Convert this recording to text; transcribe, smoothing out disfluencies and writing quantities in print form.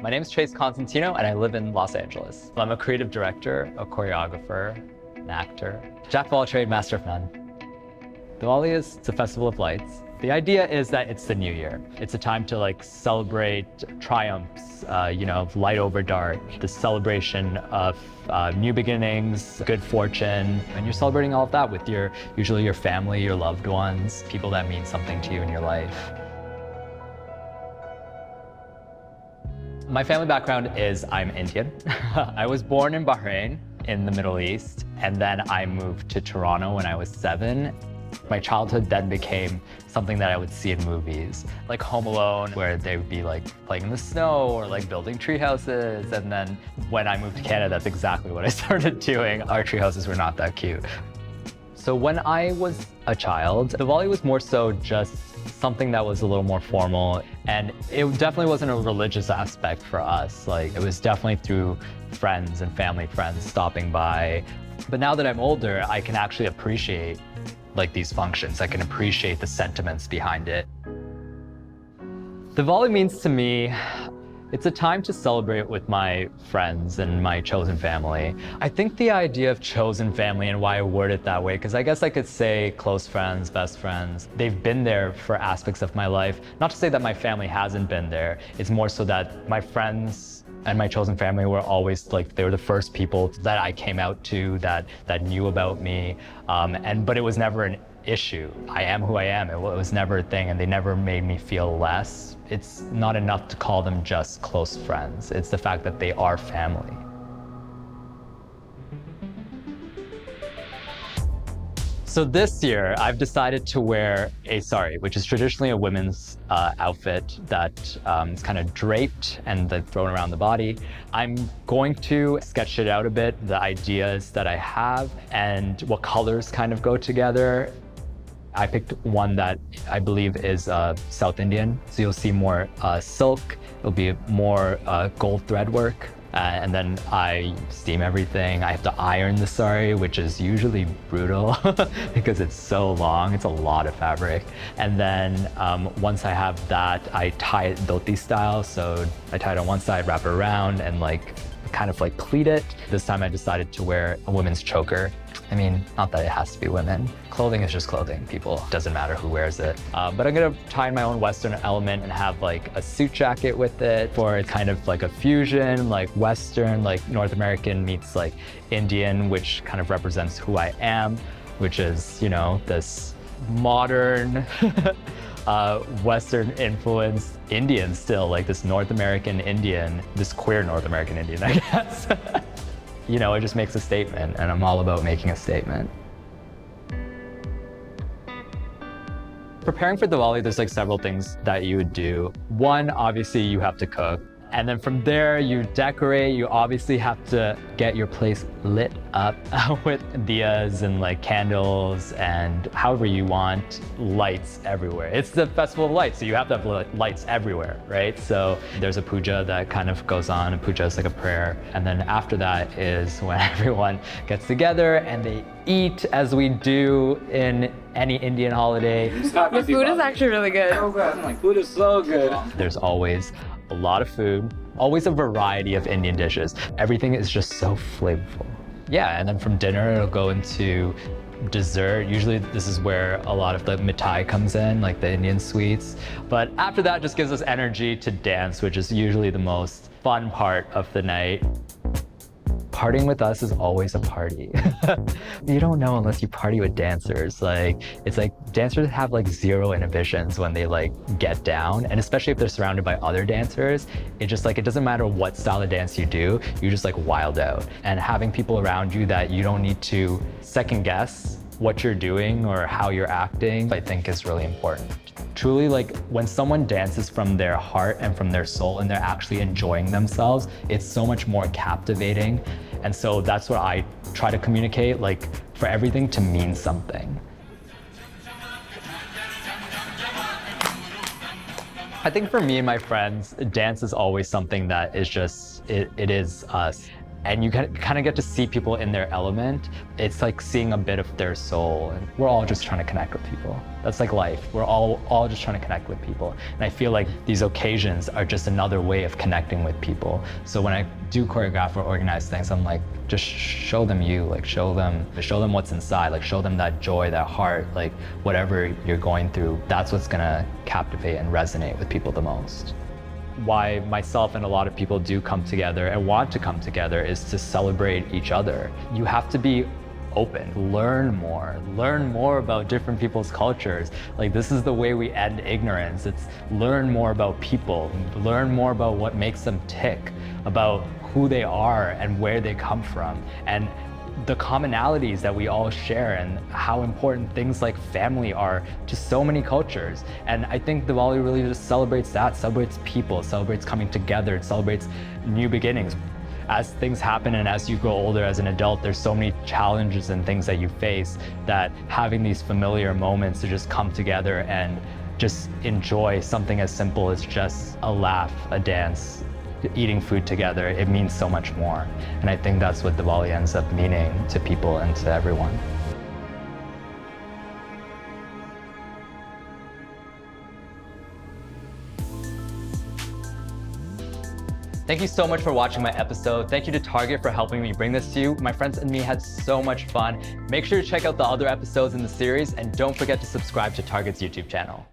My name is Chase Constantino and I live in Los Angeles. I'm a creative director, a choreographer, an actor, jack of all trades, master of none. Diwali is a festival of lights. The idea is that it's the new year. It's a time to celebrate triumphs, light over dark, the celebration of new beginnings, good fortune. And you're celebrating all of that with usually your family, your loved ones, people that mean something to you in your life. My family background is I'm Indian. I was born in Bahrain in the Middle East, and then I moved to Toronto when I was 7. My childhood then became something that I would see in movies, like Home Alone, where they would be playing in the snow or building tree houses. And then when I moved to Canada, that's exactly what I started doing. Our tree houses were not that cute. So when I was a child, Diwali was more so just something that was a little more formal, and it definitely wasn't a religious aspect for us. It was definitely through friends and family friends stopping by. But now that I'm older, I can actually appreciate these functions. I can appreciate the sentiments behind it. Diwali means to me, it's a time to celebrate with my friends and my chosen family. I think the idea of chosen family and why I word it that way, because I guess I could say close friends, best friends. They've been there for aspects of my life. Not to say that my family hasn't been there. It's more so that my friends and my chosen family were always they were the first people that I came out to, that knew about me. But it was never an issue. I am who I am. It was never a thing, and they never made me feel less. It's not enough to call them just close friends. It's the fact that they are family. So this year, I've decided to wear a sari, which is traditionally a women's outfit that is kind of draped and then thrown around the body. I'm going to sketch it out a bit, the ideas that I have and what colors kind of go together. I picked one that I believe is South Indian. So you'll see more silk, it'll be more gold thread work. And then I steam everything. I have to iron the sari, which is usually brutal because it's so long. It's a lot of fabric. And then once I have that, I tie it dhoti style. So I tie it on one side, wrap it around, and kind of pleat it. This time I decided to wear a women's choker. I mean, not that it has to be women. Clothing is just clothing, people. Doesn't matter who wears it. But I'm gonna tie in my own Western element and have a suit jacket with it for kind of a fusion, Western, North American meets Indian, which kind of represents who I am, which is, this modern, Western influenced Indian still, this North American Indian, this queer North American Indian, I guess. It just makes a statement, and I'm all about making a statement. Preparing for Diwali, there's several things that you would do. One, obviously you have to cook. And then from there, you decorate. You obviously have to get your place lit up with diyas and candles and however you want, lights everywhere. It's the festival of lights, so you have to have lights everywhere, right? So there's a puja that kind of goes on. A puja is a prayer. And then after that is when everyone gets together and they eat, as we do in any Indian holiday. The food is actually really good. So good. Food is so good. There's always a lot of food, always a variety of Indian dishes. Everything is just so flavorful. Yeah, and then from dinner, it'll go into dessert. Usually this is where a lot of the mithai comes in, the Indian sweets. But after that, just gives us energy to dance, which is usually the most fun part of the night. Partying with us is always a party. You don't know unless you party with dancers. It's dancers have zero inhibitions when they get down, and especially if they're surrounded by other dancers, it doesn't matter what style of dance you do, you just wild out. And having people around you that you don't need to second guess what you're doing or how you're acting, I think is really important. Truly, when someone dances from their heart and from their soul and they're actually enjoying themselves, it's so much more captivating. And so that's what I try to communicate, for everything to mean something. I think for me and my friends, dance is always something that is just, it is us. and you kind of get to see people in their element. It's like seeing a bit of their soul, and we're all just trying to connect with people. That's like life. We're all just trying to connect with people. And I feel like these occasions are just another way of connecting with people. So when I do choreograph or organize things, I'm like, just show them you, like show them what's inside, like show them that joy, that heart, like whatever you're going through, that's what's gonna captivate and resonate with people the most. Why myself and a lot of people do come together and want to come together is to celebrate each other. You have to be open, learn more about different people's cultures. Like this is the way we end ignorance. It's learn more about people, learn more about what makes them tick, about who they are and where they come from, and the commonalities that we all share, and how important things like family are to so many cultures. And I think Diwali really just celebrates that, celebrates people, celebrates coming together, it celebrates new beginnings. As things happen and as you grow older as an adult, there's so many challenges and things that you face, that having these familiar moments to just come together and just enjoy something as simple as just a laugh, a dance, eating food together, it means so much more. And I think that's what Diwali ends up meaning to people and to everyone. Thank you so much for watching my episode. Thank you to Target for helping me bring this to you. My friends and me had so much fun. Make sure to check out the other episodes in the series, and don't forget to subscribe to Target's YouTube channel.